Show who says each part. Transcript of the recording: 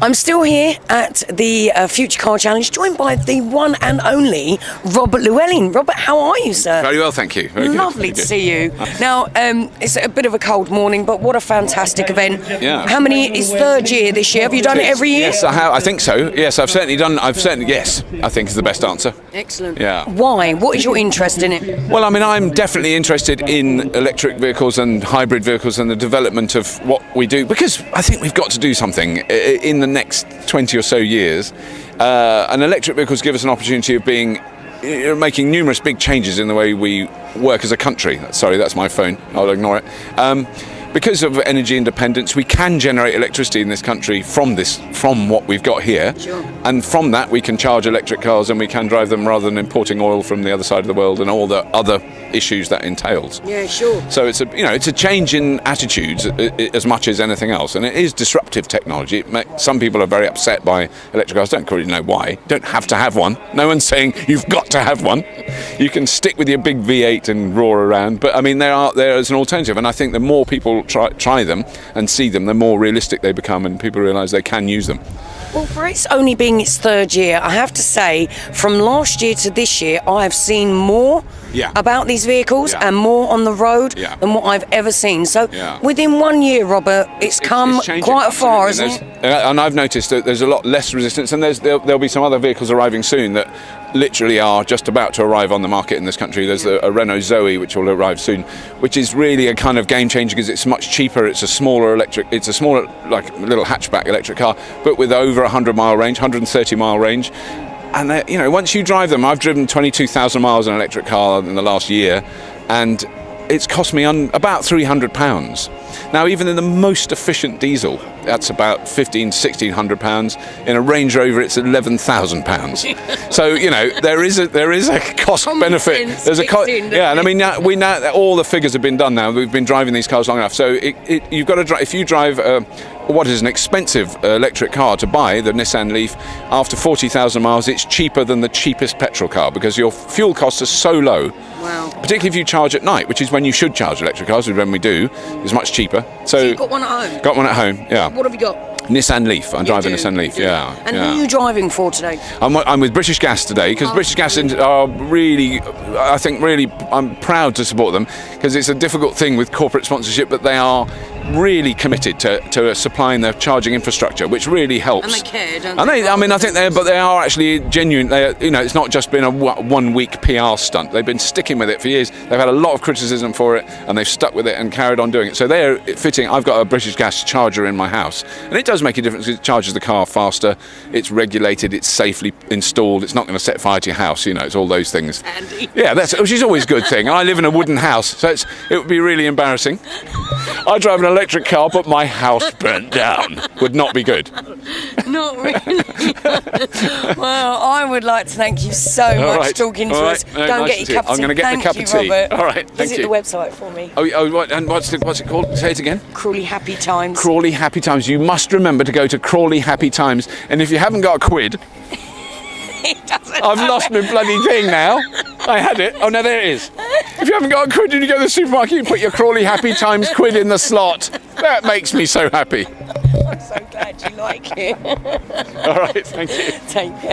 Speaker 1: I'm still here at the Future Car Challenge, joined by the one and only Robert Llewellyn. Robert, how are you, sir?
Speaker 2: Very well, thank you. Very
Speaker 1: Lovely
Speaker 2: good.
Speaker 1: to see you. Now, it's a bit of a cold morning, but what a fantastic event.
Speaker 2: Yeah.
Speaker 1: How many, it's third year this year. Have you done it every year?
Speaker 2: Yes, I have. I think so. Yes, I've certainly done. Yes, I think is the best answer.
Speaker 1: Excellent.
Speaker 2: Yeah.
Speaker 1: Why? What is your interest in it?
Speaker 2: Well, I mean, I'm definitely interested in electric vehicles and hybrid vehicles and the development of what we do, because I think we've got to do something in the next 20 or so years. And electric vehicles give us an opportunity of making numerous big changes in the way we work as a country. Sorry, that's my phone. I'll ignore it. Because of energy independence, we can generate electricity in this country from what we've got here.
Speaker 1: Sure.
Speaker 2: And from that we can charge electric cars and we can drive them rather than importing oil from the other side of the world and all the other issues that entails.
Speaker 1: Yeah, sure.
Speaker 2: So it's a change in attitudes as much as anything else, and it is disruptive technology. Some people are very upset by electric cars. Don't really know why. You don't have to have one. No one's saying you've got to have one. You can stick with your big V8 and roar around. But I mean, there is an alternative, and I think the more people try them and see them, the more realistic they become, and people realise they can use them.
Speaker 1: Well, for its only being its third year, I have to say, from last year to this year, I have seen more about these vehicles and more on the road than what I've ever seen. So within 1 year, Robert, it's come quite far, isn't it?
Speaker 2: And I've noticed that there's a lot less resistance, and there'll be some other vehicles arriving soon that literally are just about to arrive on the market in this country. There's a Renault Zoe which will arrive soon, which is really a kind of game changer because it's much cheaper. It's a smaller like little hatchback electric car, but with over 100-mile range, 130-mile range. And once you drive them, I've driven 22,000 miles in an electric car in the last year, and it's cost me about £300. Now, even in the most efficient diesel, that's about £1,500–1,600. In a Range Rover, it's £11,000. So there is a cost benefit. There's a cost. Yeah, and I mean now all the figures have been done now. We've been driving these cars long enough. So you've got to drive. If you drive what is an expensive electric car to buy, the Nissan Leaf, after 40,000 miles, it's cheaper than the cheapest petrol car because your fuel costs are so low.
Speaker 1: Wow.
Speaker 2: Particularly if you charge at night, which is when you should charge electric cars, which when we do, is much cheaper.
Speaker 1: So you've got one at home?
Speaker 2: Got one at home, yeah.
Speaker 1: What have you got?
Speaker 2: Nissan Leaf. I'm driving a Nissan Leaf, yeah.
Speaker 1: And who are you driving for today?
Speaker 2: I'm with British Gas today, because British Gas are really, I'm proud to support them, because it's a difficult thing with corporate sponsorship, but they are really committed to supplying the charging infrastructure, which really helps.
Speaker 1: And they care, don't
Speaker 2: and
Speaker 1: they?
Speaker 2: I think they are actually genuine. It's not just been a 1 week PR stunt. They've been sticking with it for years. They've had a lot of criticism for it, and they've stuck with it and carried on doing it. So they're fitting. I've got a British Gas charger in my house, and it does make a difference because it charges the car faster. It's regulated. It's safely installed. It's not going to set fire to your house. It's all those things.
Speaker 1: Handy.
Speaker 2: Yeah, which is always a good thing. I live in a wooden house, so it would be really embarrassing. I drive an electric car, but my house burnt down. Would not be good.
Speaker 1: Not really. Well, I would like to thank you so much talking to us. Don't get your cup of tea.
Speaker 2: I'm going to get the cup of tea.
Speaker 1: Robert.
Speaker 2: All right, thank you.
Speaker 1: Visit the website for me.
Speaker 2: And what's it called? Say it again.
Speaker 1: Crawley Happy Times.
Speaker 2: Crawley Happy Times. You must remember to go to Crawley Happy Times, and if you haven't got a quid, I've lost my bloody thing now. I had it. Oh no, there it is. If you haven't got a quid and you go to the supermarket, you put your Crawley Happy Times quid in the slot. That makes me so happy.
Speaker 1: I'm so glad you like it.
Speaker 2: All right, thank you.
Speaker 1: Take care.